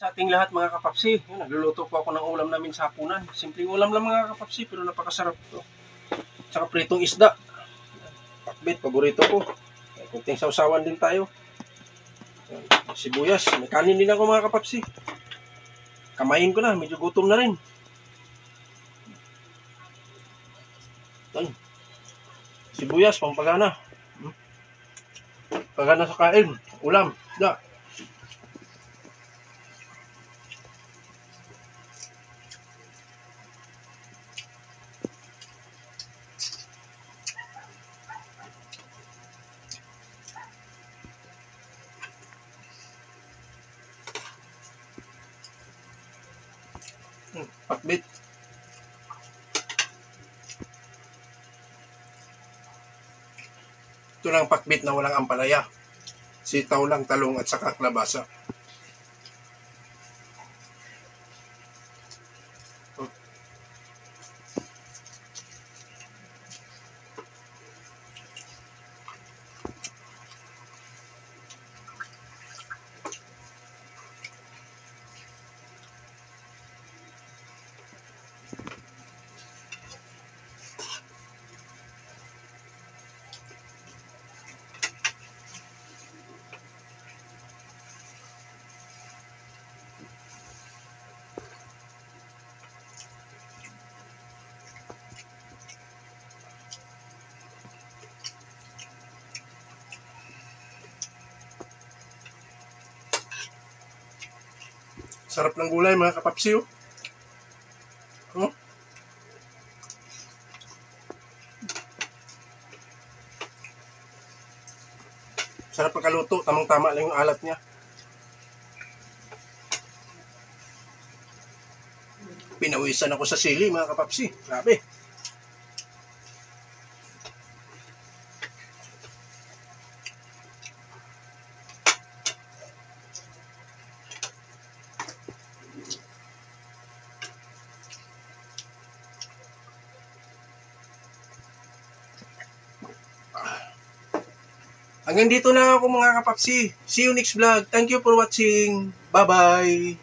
Sa ating lahat mga kapapsi, yun, nagluluto po ako ng ulam namin sa hapunan. Simpleng ulam lang mga kapapsi, pero napakasarap to. Tsaka pritong isda. Pakbit, paborito ko. Kunting sausawan din tayo. Sibuyas, may kanin din ako mga kapapsi. Kamayin ko na, medyo gutom na rin. Sibuyas, pampagana. Pagana sa kain, ulam, isda. Pakbit. Ito lang pakbit na walang ampalaya. Sitaw lang, talong at saka kalabasa. Sarap ng gulay mga kapapsi. Sarap pagkaluto, tamang-tama lang yung alat niya. Pinawisan ako sa sili mga kapapsi. Grabe. Hanggang dito na ako mga kapapsi. See you next vlog. Thank you for watching. Bye-bye.